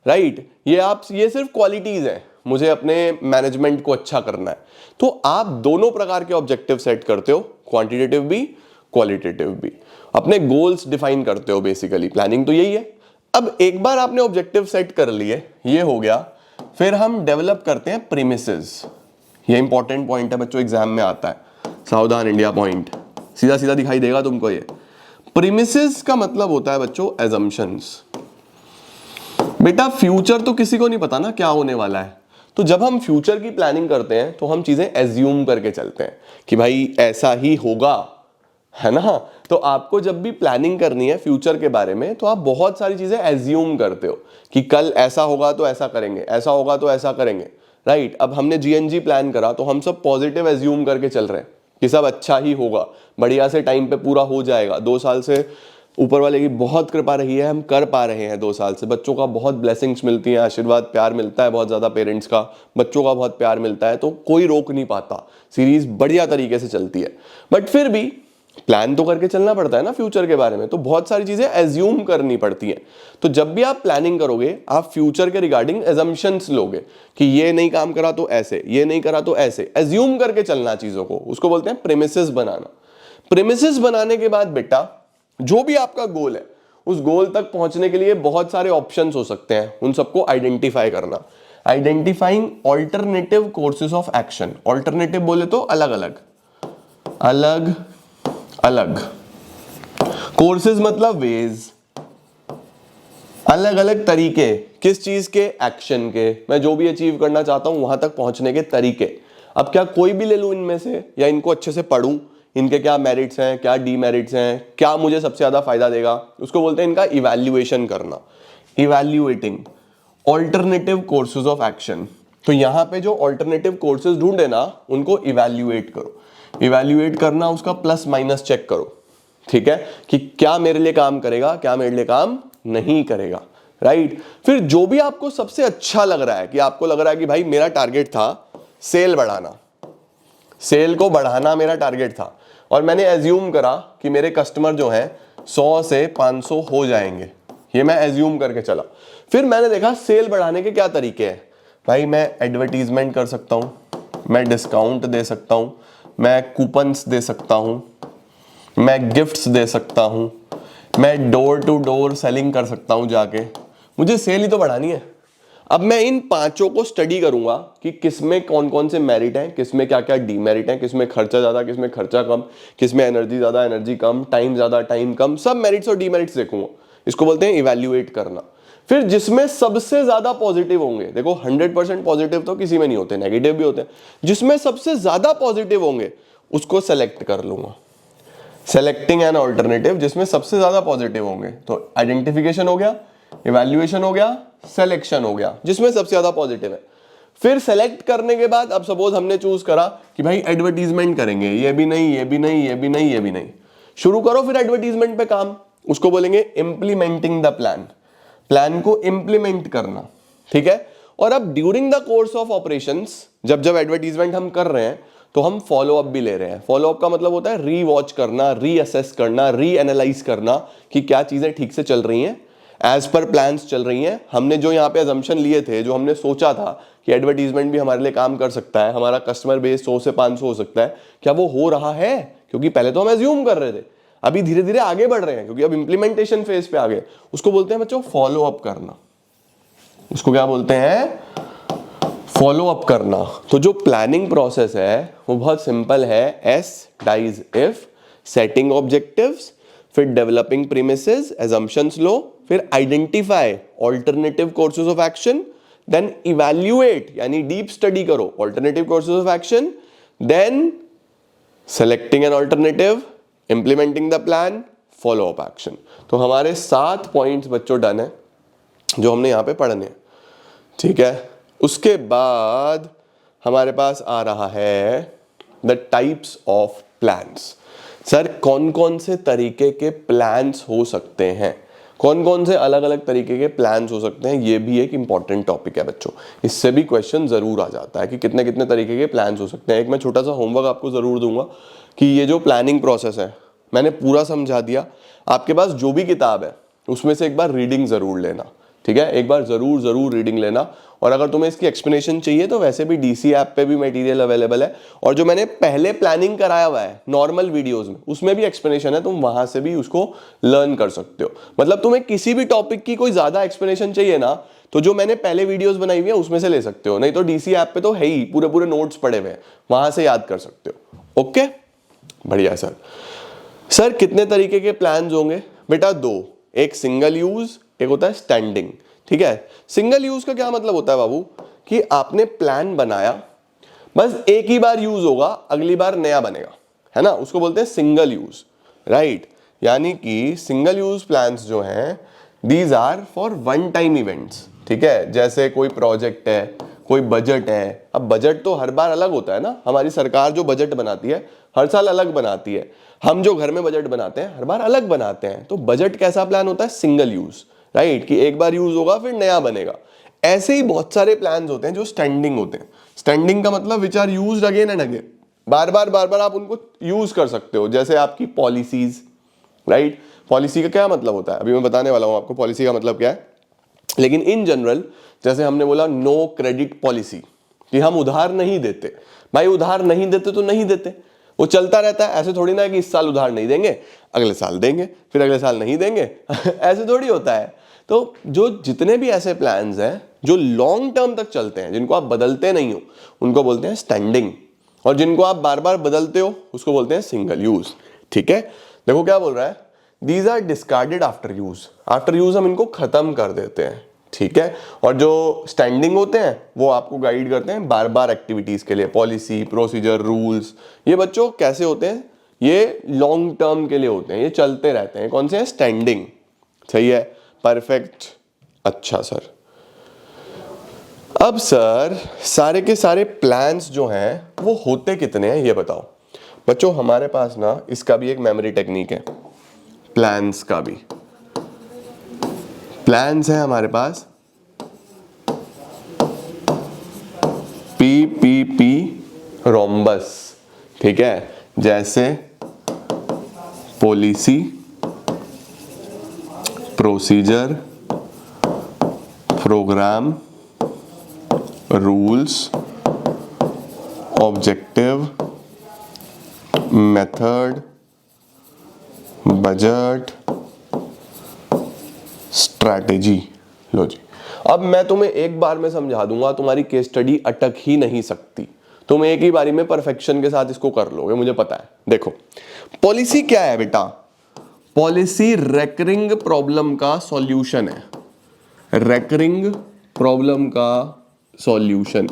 राइट। ये सिर्फ क्वालिटीज है, मुझे अपने मैनेजमेंट को अच्छा करना है। तो आप दोनों प्रकार के ऑब्जेक्टिव सेट करते हो, क्वांटिटेटिव भी, क्वालिटेटिव भी, अपने गोल्स डिफाइन करते हो। बेसिकली प्लानिंग तो यही है। अब एक बार आपने ऑब्जेक्टिव सेट कर लिए, ये हो गया, फिर हम डेवलप करते हैं प्रीमिसेस। ये इंपॉर्टेंट पॉइंट है बच्चों, एग्जाम में आता है, सावधान इंडिया पॉइंट, सीधा सीधा दिखाई देगा तुमको। ये प्रीमिसेस का मतलब होता है बच्चों एजम्पशंस। बेटा फ्यूचर तो किसी को नहीं पता ना क्या होने वाला है, तो जब हम फ्यूचर की प्लानिंग करते हैं तो हम चीजें एज्यूम करके चलते हैं कि भाई ऐसा ही होगा, है ना। तो आपको जब भी प्लानिंग करनी है फ्यूचर के बारे में, तो आप बहुत सारी चीजें एज्यूम करते हो कि कल ऐसा होगा तो ऐसा करेंगे, ऐसा होगा तो ऐसा करेंगे, राइट। अब हमने जीएनजी प्लान करा तो हम सब पॉजिटिव एज्यूम करके चल रहे हैं कि सब अच्छा ही होगा, बढ़िया से टाइम पे पूरा हो जाएगा। 2 साल से ऊपर वाले की बहुत कृपा रही है, हम कर पा रहे हैं 2 साल से, बच्चों का बहुत ब्लेसिंग्स मिलती हैं, आशीर्वाद प्यार मिलता है बहुत ज़्यादा, पेरेंट्स का, बच्चों का बहुत प्यार मिलता है, तो कोई रोक नहीं पाता, सीरीज बढ़िया तरीके से चलती है। बट फिर भी प्लान तो करके चलना पड़ता है ना फ्यूचर के बारे में, तो बहुत सारी चीज़ें एज्यूम करनी पड़ती हैं। तो जब भी आप प्लानिंग करोगे, आप फ्यूचर के रिगार्डिंग एजम्पशंस लोगे कि ये नहीं काम करा तो ऐसे, ये नहीं करा तो ऐसे, एज्यूम करके चलना चीज़ों को, उसको बोलते हैं प्रीमिसेस बनाना। प्रीमिसेस बनाने के बाद बेटा जो भी आपका गोल है, उस गोल तक पहुंचने के लिए बहुत सारे ऑप्शंस हो सकते हैं, उन सबको आइडेंटिफाई करना। Identifying alternative courses of action. Alternative बोले तो अलग अलग, अलग अलग, कोर्सेज मतलब वेज, अलग अलग तरीके, किस चीज के, एक्शन के, मैं जो भी अचीव करना चाहता हूं वहां तक पहुंचने के तरीके। अब क्या कोई भी ले लूं इनमें से, या इनको अच्छे से पढ़ूं, इनके क्या मेरिट्स हैं, क्या डीमेरिट्स हैं, क्या मुझे सबसे ज्यादा फायदा देगा, उसको बोलते हैं इनका इवैल्यूएशन करना। Evaluating alternative courses of action. तो यहां पे जो ऑल्टरनेटिव कोर्सेज ढूंढे ना, उनको इवैल्यूएट करो। इवैल्यूएट करना, उसका प्लस माइनस चेक करो, ठीक है, कि क्या मेरे लिए काम करेगा, क्या मेरे लिए काम नहीं करेगा, राइट। फिर जो भी आपको सबसे अच्छा लग रहा है, कि आपको लग रहा है कि भाई मेरा टारगेट था सेल बढ़ाना, सेल को बढ़ाना मेरा टारगेट था, और मैंने एज्यूम करा कि मेरे कस्टमर जो हैं 100 से 500 हो जाएंगे, ये मैं एज्यूम करके चला। फिर मैंने देखा सेल बढ़ाने के क्या तरीके हैं। भाई मैं एडवर्टीजमेंट कर सकता हूं, मैं डिस्काउंट दे सकता हूं, मैं कूपन्स दे सकता हूं, मैं गिफ्ट्स दे सकता हूं, मैं डोर टू डोर सेलिंग कर सकता हूं जाके, मुझे सेल ही तो बढ़ानी है। अब मैं इन 5 को स्टडी करूंगा कि किसमें कौन कौन से मेरिट हैं, किसमें क्या क्या डीमेरिट हैं, किसमें खर्चा ज्यादा, किसमें खर्चा कम, किसमें एनर्जी ज्यादा, एनर्जी कम, टाइम ज्यादा, टाइम कम, सब मेरिट्स और डीमेरिट्स देखूंगा। इसको बोलते हैं इवैल्यूएट करना। फिर जिसमें सबसे ज्यादा पॉजिटिव होंगे, देखो 100% पॉजिटिव तो किसी में नहीं होते, नेगेटिव भी होते हैं, जिसमें सबसे ज्यादा पॉजिटिव होंगे उसको सेलेक्ट कर लूंगा। सेलेक्टिंग एन ऑल्टरनेटिव, जिसमें सबसे ज्यादा पॉजिटिव होंगे। तो आइडेंटिफिकेशन हो गया, इवैल्यूएशन हो गया, सिलेक्शन हो गया, जिसमें सबसे ज्यादा पॉजिटिव है। फिर सेलेक्ट करने के बाद अब सपोज हमने चूज करा कि भाई एडवर्टीजमेंट करेंगे, ये भी नहीं, ये भी नहीं, ये भी नहीं, ये भी नहीं, शुरू करो फिर एडवर्टीजमेंट पे काम, उसको बोलेंगे इंप्लीमेंटिंग द प्लान। प्लान को इंप्लीमेंट करना, ठीक है। और अब during the course of operations, जब जब एडवर्टीजमेंट हम कर रहे हैं तो हम फॉलो अप भी ले रहे हैं। फॉलो अप का मतलब होता है री वॉच करना, री असेस करना, री एनालाइज करना कि क्या चीजें ठीक से चल रही हैं, एज पर प्लान्स चल रही हैं। हमने जो यहाँ पे अजम्पशन लिए थे, जो हमने सोचा था कि एडवर्टीजमेंट भी हमारे लिए काम कर सकता है, हमारा कस्टमर बेस 100 से 500 हो सकता है, क्या वो हो रहा है? क्योंकि पहले तो हम एज्यूम कर रहे थे, अभी धीरे धीरे आगे बढ़ रहे हैं क्योंकि अब इंप्लीमेंटेशन फेज पे आ गए। उसको बोलते हैं बच्चों फॉलो अप करना। उसको क्या बोलते हैं? फॉलो अप करना। तो जो प्लानिंग प्रोसेस है वो बहुत सिंपल है। एस डाइज इफ, सेटिंग ऑब्जेक्टिव्स, फिर डेवलपिंग प्रीमिसेस, assumptions लो, फिर identify alternative courses of action, then evaluate यानी डीप स्टडी करो alternative courses of action, then selecting an alternative, implementing the plan, follow up action. तो हमारे 7 पॉइंट्स बच्चों डन है जो हमने यहां पे पढ़ने हैं, ठीक है। उसके बाद हमारे पास आ रहा है the types of plans. Sir कौन कौन से तरीके के प्लान्स हो सकते हैं, कौन कौन से अलग अलग तरीके के प्लान्स हो सकते हैं, ये भी एक इंपॉर्टेंट टॉपिक है बच्चों। इससे भी क्वेश्चन जरूर आ जाता है कि कितने कितने तरीके के प्लान्स हो सकते हैं। एक मैं छोटा सा होमवर्क आपको जरूर दूंगा कि ये जो प्लानिंग प्रोसेस है मैंने पूरा समझा दिया। आपके पास जो भी किताब है उसमें से एक बार रीडिंग जरूर लेना, ठीक है, एक बार जरूर रीडिंग लेना। और अगर तुम्हें इसकी एक्सप्लेनेशन चाहिए तो वैसे भी डीसी ऐप पे भी मटेरियल अवेलेबल है, और जो मैंने पहले प्लानिंग कराया हुआ है नॉर्मल वीडियोस में उसमें भी एक्सप्लेनेशन है, तुम वहां से भी उसको लर्न कर सकते हो। मतलब तुम्हें किसी भी टॉपिक की कोई ज्यादा एक्सप्लेनेशन चाहिए ना तो जो मैंने पहले वीडियोस बनाई हुई है उसमें से ले सकते हो, नहीं तो डीसी ऐप पे तो है ही, पूरे पूरे नोट्स पड़े हुए हैं, वहां से याद कर सकते हो। ओके, बढ़िया सर। सर कितने तरीके के प्लान्स होंगे बेटा? दो, एक सिंगल यूज, एक होता है स्टैंडिंग, ठीक है। सिंगल यूज का क्या मतलब होता है बाबू कि आपने प्लान बनाया, बस एक ही बार यूज होगा, अगली बार नया बनेगा, है ना, उसको बोलते हैं सिंगल यूज, राइट। यानी कि सिंगल यूज प्लान्स जो हैं these are for one time events, ठीक है। जैसे कोई प्रोजेक्ट है, कोई बजट है। अब बजट तो हर बार अलग होता है ना, हमारी सरकार जो बजट बनाती है हर साल अलग बनाती है, हम जो घर में बजट बनाते हैं हर बार अलग बनाते हैं। तो बजट कैसा प्लान होता है? सिंगल यूज, राइट, कि एक बार यूज होगा फिर नया बनेगा। ऐसे ही बहुत सारे प्लान्स होते हैं जो स्टैंडिंग होते हैं। स्टैंडिंग का मतलब which are used again and again, बार बार आप उनको यूज कर सकते हो। जैसे आपकी पॉलिसीज, राइट। पॉलिसी का क्या मतलब होता है अभी मैं बताने वाला हूं आपको, पॉलिसी का मतलब क्या है। लेकिन इन जनरल जैसे हमने बोला नो क्रेडिट पॉलिसी, कि हम उधार नहीं देते। भाई उधार नहीं देते तो नहीं देते, वो चलता रहता है। ऐसे थोड़ी ना है कि इस साल उधार नहीं देंगे, अगले साल देंगे, फिर अगले साल नहीं देंगे ऐसे थोड़ी होता है। तो जो जितने भी ऐसे प्लान्स हैं जो लॉन्ग टर्म तक चलते हैं, जिनको आप बदलते नहीं हो, उनको बोलते हैं स्टैंडिंग। और जिनको आप बार बार बदलते हो उसको बोलते हैं सिंगल यूज, ठीक है। देखो क्या बोल रहा है, these are discarded after use. After use हम इनको खत्म कर देते हैं, ठीक है। और जो स्टैंडिंग होते हैं वो आपको गाइड करते हैं बार बार एक्टिविटीज के लिए। पॉलिसी, प्रोसीजर, रूल्स, ये बच्चों कैसे होते हैं? ये लॉन्ग टर्म के लिए होते हैं, ये चलते रहते हैं। कौन से हैं? स्टैंडिंग, सही है, परफेक्ट। अच्छा सर, अब सर सारे के सारे प्लान्स जो हैं वो होते कितने हैं ये बताओ। बच्चों हमारे पास ना इसका भी एक मेमोरी टेक्निक है, प्लान्स का भी। प्लान्स है हमारे पास PPP रोम्बस, ठीक है। जैसे policy, procedure, programme, rules, objective, method, budget, strategy. लो जी, अब मैं तुम्हें एक बार में समझा दूंगा, तुम्हारी केस स्टडी अटक ही नहीं सकती। तुम एक ही बारी में परफेक्शन के साथ इसको कर लोगे, मुझे पता है। देखो पॉलिसी क्या है बेटा? पॉलिसी रेकरिंग प्रॉब्लम का सॉल्यूशन है। रेकरिंग प्रॉब्लम का सॉल्यूशन।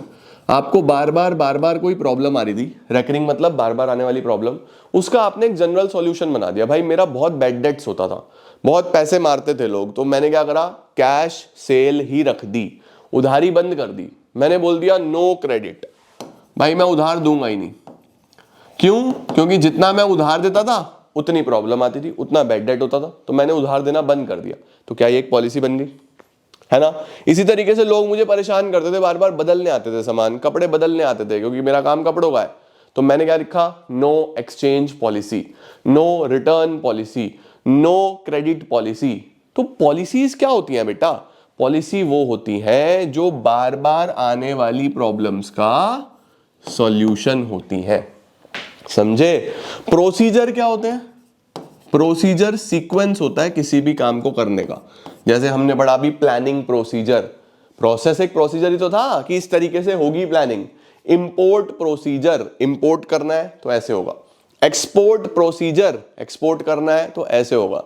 आपको बार बार कोई प्रॉब्लम आ रही थी, रेकरिंग मतलब बार बार आने वाली प्रॉब्लम, उसका आपने एक जनरल सॉल्यूशन बना दिया। भाई मेरा बहुत बैड डेट्स होता था, बहुत पैसे मारते थे लोग, तो मैंने क्या करा, कैश सेल ही रख दी, उधारी बंद कर दी। मैंने बोल दिया नो क्रेडिट, भाई मैं उधार दूंगा ही नहीं। क्यों? क्योंकि जितना मैं उधार देता था उतनी प्रॉब्लम आती थी, उतना बैड डेट होता था, तो मैंने उधार देना बंद कर दिया। तो क्या ये एक पॉलिसी बन गई, है ना। इसी तरीके से लोग मुझे परेशान करते थे, बार बार बदलने आते थे सामान, कपड़े बदलने आते थे, क्योंकि मेरा काम कपड़ों का है। तो मैंने क्या लिखा, no exchange policy, no return policy, no credit policy. तो पॉलिसीज क्या होती हैं बेटा? पॉलिसी वो होती है जो बार बार आने वाली प्रॉब्लम्स का सॉल्यूशन होती है, समझे। प्रोसीजर क्या होते हैं? प्रोसीजर सीक्वेंस होता है किसी भी काम को करने का। जैसे हमने पढ़ा भी प्लानिंग प्रोसीजर, प्रोसेस एक प्रोसीजर ही तो था कि इस तरीके से होगी प्लानिंग। इंपोर्ट प्रोसीजर, इंपोर्ट करना है तो ऐसे होगा। एक्सपोर्ट प्रोसीजर, एक्सपोर्ट करना है तो ऐसे होगा।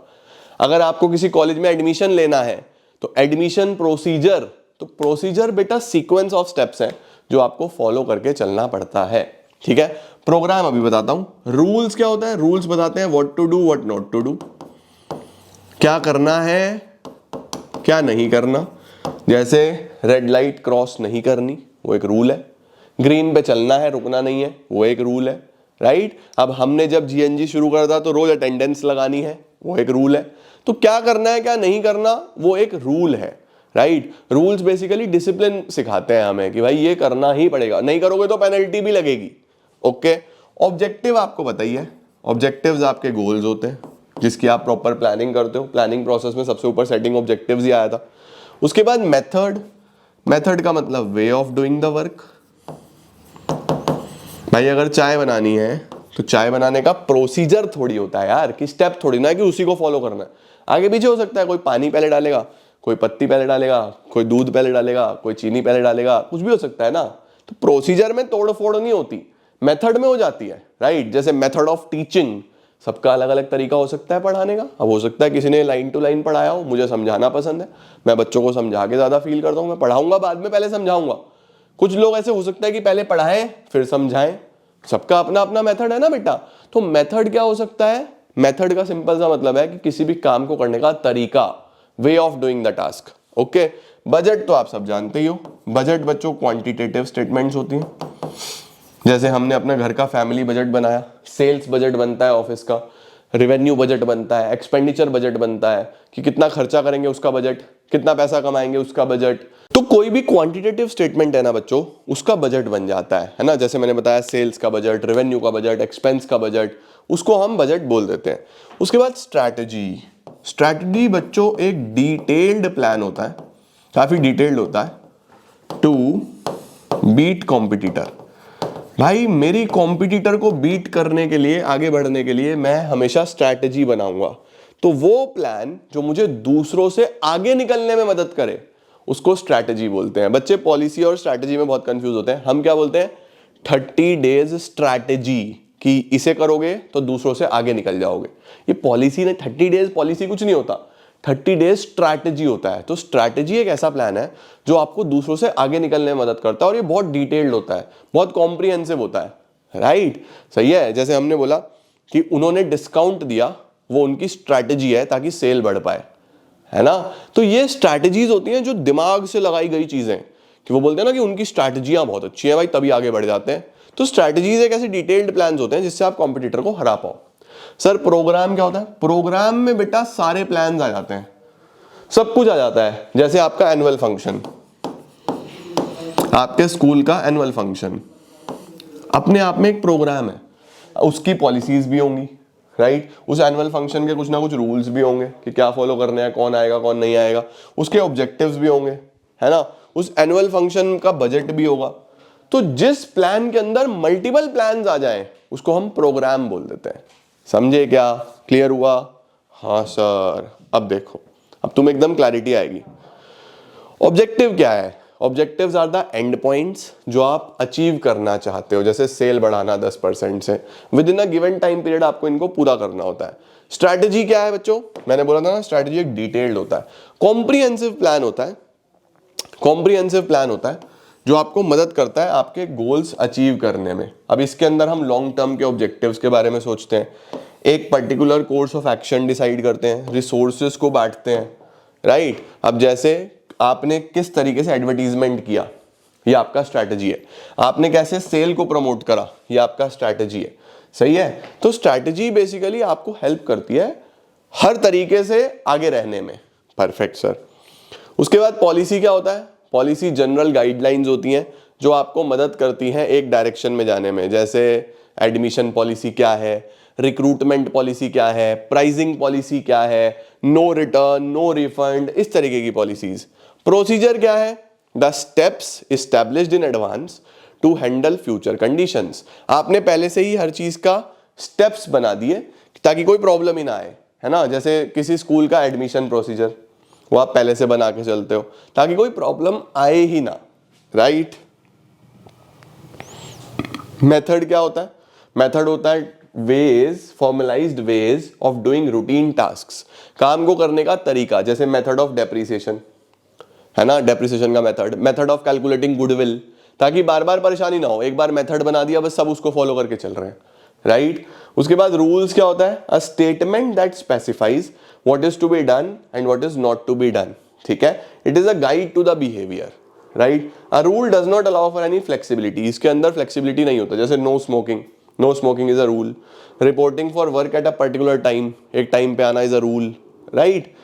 अगर आपको किसी कॉलेज में एडमिशन लेना है तो एडमिशन प्रोसीजर, तो प्रोसीजर बेटा सीक्वेंस ऑफ स्टेप्स है जो आपको फॉलो करके चलना पड़ता है, ठीक है। प्रोग्राम अभी बताता हूं। रूल्स क्या होता है? रूल्स बताते हैं what to do what not to do, क्या करना है क्या नहीं करना। जैसे रेड लाइट क्रॉस नहीं करनी, वो एक रूल है। ग्रीन पे चलना है, रुकना नहीं है, वो एक रूल है, राइट। अब हमने जब जीएनजी शुरू करा था तो रोज अटेंडेंस लगानी है, वो एक रूल है। तो क्या करना है क्या नहीं करना, वो एक रूल है, राइट। रूल्स बेसिकली डिसिप्लिन सिखाते हैं हमें कि भाई ये करना ही पड़ेगा, नहीं करोगे तो पेनल्टी भी लगेगी, ओके। ऑब्जेक्टिव आपको बताइए, ऑब्जेक्टिव्स आपके गोल्स होते हैं जिसकी आप प्रॉपर प्लानिंग करते हो। प्लानिंग प्रोसेस में सबसे ऊपर सेटिंग ऑब्जेक्टिव्स ही आया था। उसके बाद मेथड, मेथड का मतलब वे ऑफ डूइंग द वर्क। भाई अगर चाय बनानी है तो चाय बनाने का प्रोसीजर थोड़ी होता है यार, कि स्टेप थोड़ी ना है कि उसी को फॉलो करना है। आगे पीछे हो सकता है, कोई पानी पहले डालेगा, कोई पत्ती पहले डालेगा, कोई दूध पहले डालेगा, कोई चीनी पहले डालेगा, कुछ भी हो सकता है ना। तो प्रोसीजर में तोड़ फोड़ नहीं होती, मेथड में हो जाती है, राइट। जैसे मेथड ऑफ टीचिंग, सबका अलग अलग तरीका हो सकता है पढ़ाने का। अब हो सकता है किसी ने लाइन टू लाइन पढ़ाया हो, मुझे समझाना पसंद है, मैं बच्चों को समझा के ज्यादा फील करता हूँ, मैं पढ़ाऊंगा बाद में, पहले समझाऊंगा। कुछ लोग ऐसे हो सकता है कि पहले पढ़ाएं फिर समझाएं, सबका अपना अपना मेथड है ना बेटा। तो मेथड क्या हो सकता है, मेथड का सिंपल सा मतलब है कि किसी भी काम को करने का तरीका, वे of doing the task, okay. Budget तो आप सब जानते ही हो, बजट बच्चों क्वांटिटेटिव स्टेटमेंट्स होती हैं। जैसे हमने अपने घर का फैमिली बजट बनाया, सेल्स बजट बनता है ऑफिस का, रेवेन्यू बजट बनता है, एक्सपेंडिचर बजट बनता है कि कितना खर्चा करेंगे उसका बजट, कितना पैसा कमाएंगे उसका बजट। तो कोई भी क्वांटिटेटिव स्टेटमेंट है ना बच्चों, उसका बजट बन जाता है ना। जैसे मैंने बताया सेल्स का बजट, रेवेन्यू का बजट, एक्सपेंस का बजट, उसको हम बजट बोल देते हैं। उसके बाद स्ट्रैटेजी, स्ट्रैटेजी बच्चों एक डिटेल्ड प्लान होता है, काफी डिटेल्ड होता है, टू बीट कॉम्पिटिटर। भाई मेरी कॉम्पिटिटर को बीट करने के लिए, आगे बढ़ने के लिए मैं हमेशा स्ट्रैटेजी बनाऊंगा। तो वो प्लान जो मुझे दूसरों से आगे निकलने में मदद करे उसको स्ट्रैटेजी बोलते हैं। बच्चे पॉलिसी और स्ट्रैटेजी में बहुत कंफ्यूज होते हैं। हम क्या बोलते हैं, 30 डेज स्ट्रैटेजी, कि इसे करोगे तो दूसरों से आगे निकल जाओगे। ये पॉलिसी ने 30 डेज पॉलिसी कुछ नहीं होता, 30 डेज स्ट्रैटेजी होता है। तो स्ट्रैटेजी एक ऐसा प्लान है जो आपको दूसरों से आगे निकलने में मदद करता है, और ये बहुत डिटेल्ड होता है, बहुत कॉम्प्रिहेंसिव होता है, राइट। सही है। जैसे हमने बोला कि उन्होंने डिस्काउंट दिया, वो उनकी स्ट्रैटेजी है ताकि सेल बढ़ पाए, है ना। तो ये स्ट्रैटेजीज होती हैं जो दिमाग से लगाई गई चीजें, कि वो बोलते हैं ना कि उनकी स्ट्रैटेजियां बहुत अच्छी हैं भाई, तभी आगे बढ़ जाते हैं। तो स्ट्रैटेजीज एक ऐसे डिटेल्ड प्लान्स होते हैं जिससे आप कॉम्पिटिटर को हरा पाओ। सर प्रोग्राम क्या होता है, प्रोग्राम में बेटा सारे प्लान्स आ जाते हैं, सब कुछ आ जाता है। जैसे आपका एनुअल फंक्शन, आपके स्कूल का एनुअल फंक्शन अपने आप में एक प्रोग्राम है, उसकी पॉलिसीज भी होंगी, राइट। उस एनुअल फंक्शन के कुछ ना कुछ रूल्स भी होंगे कि क्या फॉलो करने हैं, कौन आएगा कौन नहीं आएगा, उसके ऑब्जेक्टिव्स भी होंगे, है ना। उस एनुअल फंक्शन का बजट भी होगा। तो जिस प्लान के अंदर मल्टीपल प्लान्स आ जाएं उसको हम प्रोग्राम बोल देते हैं। समझे क्या, क्लियर हुआ? हाँ सर। अब देखो, अब तुम्हें एकदम क्लैरिटी आएगी। ऑब्जेक्टिव क्या है, objectives are the end points जो आप अचीव करना चाहते हो। जैसे सेल बढ़ाना 10% से, with in a given time period आपको इनको पूरा करना होता है। स्ट्रैटेजी क्या है बच्चों, मैंने बोला था ना स्ट्रैटेजी एक डिटेल्ड होता है, कॉम्प्रिहेंसिव प्लान होता है, कॉम्प्रिहेंसिव प्लान होता है जो आपको मदद करता है आपके गोल्स अचीव करने में। अब इसके अंदर हम लॉन्ग टर्म के ऑब्जेक्टिव्स के बारे में सोचते हैं, एक particular course of action decide करते हैं, रिसोर्सेज को बांटते हैं, राइट। अब जैसे आपने किस तरीके से एडवर्टीजमेंट किया, ये आपका स्ट्रैटेजी है। आपने कैसे सेल को प्रमोट करा, ये आपका स्ट्रैटेजी है, सही है। तो स्ट्रैटेजी बेसिकली आपको हेल्प करती है हर तरीके से आगे रहने में। Perfect sir. उसके बाद पॉलिसी क्या होता है, पॉलिसी जनरल गाइडलाइंस होती हैं जो आपको मदद करती हैं एक डायरेक्शन में जाने में। जैसे एडमिशन पॉलिसी क्या है, रिक्रूटमेंट पॉलिसी क्या है, प्राइसिंग पॉलिसी क्या है, नो रिटर्न, नो रिफंड, इस तरीके की पॉलिसीज। प्रोसीजर क्या है, the steps established in advance to handle future conditions. आपने पहले से ही हर चीज का स्टेप्स बना दिए ताकि कोई प्रॉब्लम ही ना आए, है ना। जैसे किसी स्कूल का एडमिशन प्रोसीजर, वो आप पहले से बना के चलते हो ताकि कोई प्रॉब्लम आए ही ना, राइट। मेथड क्या होता है, मेथड होता है ways, formalised ways of doing routine tasks, काम को करने का तरीका। जैसे मेथड ऑफ डेप्रिसिएशन, है ना, डेप्रिसिएशन का method, method of calculating goodwill, ताकि बार बार परेशानी ना हो, एक बार मेथड बना दिया बस सब उसको फॉलो करके चल रहे हैं, राइट। उसके बाद रूल्स क्या होता है, a statement that specifies what is to be done and what is not to be done, ठीक है। It is a guide to the behaviour, right. A rule does not allow for any flexibility, इसके अंदर flexibility नहीं होता, जैसे no smoking, no smoking is a rule. Reporting for work at a particular time, एक time पे आना is a rule, right.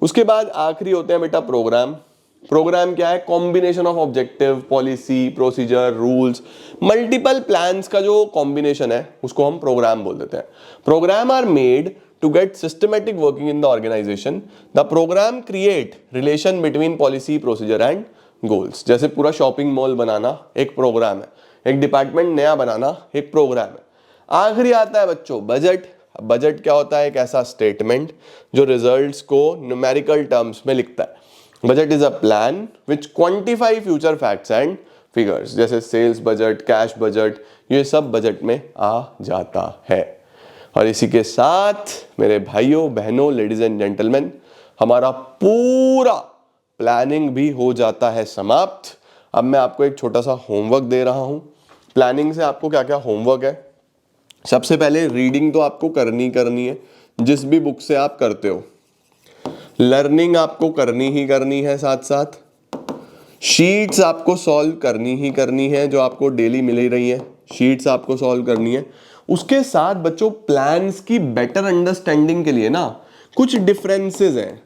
उसके बाद आखिरी होते हैं बेटा प्रोग्राम। प्रोग्राम क्या है? Combination of objective, policy, procedure, rules, multiple plans का जो कॉम्बिनेशन है उसको हम प्रोग्राम बोल देते हैं। Programme are made to get systematic working in the organisation. The programme create relation between policy, procedure and goals. जैसे पूरा शॉपिंग मॉल बनाना एक प्रोग्राम है, एक डिपार्टमेंट नया बनाना एक प्रोग्राम है। आखिरी आता है बच्चों बजट। बजट क्या होता है? एक ऐसा स्टेटमेंट जो रिजल्ट्स को न्यूमेरिकल टर्म्स में लिखता है। Budget is a plan which quantify future facts and figures, जैसे सेल्स बजट, कैश बजट, ये सब बजट में आ जाता है। और इसी के साथ मेरे भाइयों बहनों, लेडीज एंड जेंटलमैन, हमारा पूरा प्लानिंग भी हो जाता है समाप्त। अब मैं आपको एक छोटा सा होमवर्क दे रहा हूं। प्लानिंग से आपको क्या क्या होमवर्क है? सबसे पहले रीडिंग तो आपको करनी है, जिस भी बुक से आप करते हो। लर्निंग आपको करनी ही करनी है, साथ साथ शीट्स आपको सॉल्व करनी है, जो आपको डेली मिल ही रही है, शीट्स आपको सॉल्व करनी है। उसके साथ बच्चों प्लान्स की बेटर अंडरस्टैंडिंग के लिए ना कुछ डिफरेंसेस हैं,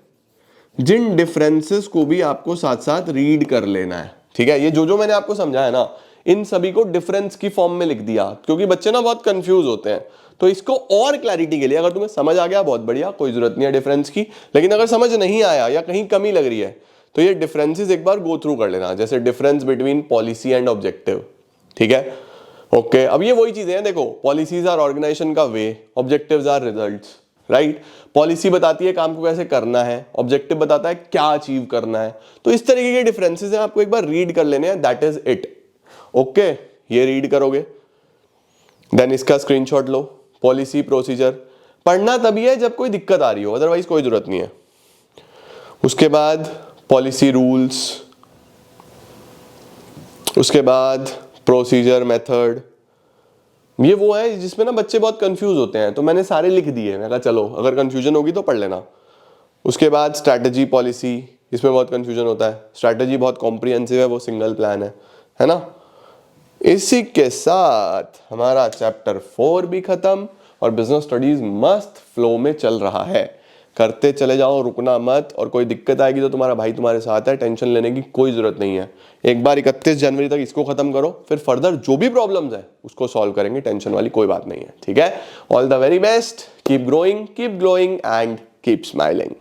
जिन डिफरेंसेस को भी आपको साथ साथ रीड कर लेना है। ठीक है, ये जो मैंने आपको समझाया ना, इन सभी को डिफरेंस की फॉर्म में लिख दिया, क्योंकि बच्चे ना बहुत कंफ्यूज होते हैं। तो इसको और क्लैरिटी के लिए, अगर तुम्हें समझ आ गया बहुत बढ़िया, कोई जरूरत नहीं है डिफरेंस की, लेकिन अगर समझ नहीं आया या कहीं कमी लग रही है तो ये डिफरेंसेस एक बार गो थ्रू कर लेना, जैसे difference between policy and objective. ठीक है, ओके। अब ये वही चीजें हैं, देखो, पॉलिसीज आर ऑर्गेनाइजेशन का way, objectives are results, right. Policy बताती है काम को कैसे करना है, ऑब्जेक्टिव बताता है क्या अचीव करना है। तो इस तरीके के डिफरेंसेस हैं, आपको एक बार रीड कर लेने हैं, दैट इज इट। ओके, ये रीड करोगे, देन इसका स्क्रीनशॉट लो। पॉलिसी, प्रोसीजर पढ़ना तभी है जब कोई दिक्कत आ रही हो, अदरवाइज कोई जरूरत नहीं है। उसके बाद पॉलिसी रूल्स, उसके बाद प्रोसीजर मेथड। ये वो है जिसमें ना बच्चे बहुत कंफ्यूज होते हैं, तो मैंने सारे लिख दिए। मैं कहा चलो अगर कंफ्यूजन होगी तो पढ़ लेना। उसके बाद स्ट्रैटेजी, पॉलिसी, इसमें बहुत कंफ्यूजन होता है। स्ट्रैटेजी बहुत कॉम्प्रिहेंसिव है, वो सिंगल प्लान है ना। इसी के साथ हमारा चैप्टर 4 भी खत्म और बिजनेस स्टडीज मस्त फ्लो में चल रहा है। करते चले जाओ, रुकना मत। और कोई दिक्कत आएगी तो तुम्हारा भाई तुम्हारे साथ है, टेंशन लेने की कोई जरूरत नहीं है। एक बार 31 जनवरी तक इसको खत्म करो, फिर फर्दर जो भी प्रॉब्लम्स है उसको सॉल्व करेंगे, टेंशन वाली कोई बात नहीं है। ठीक है, all the very best, keep growing, keep glowing and keep smiling.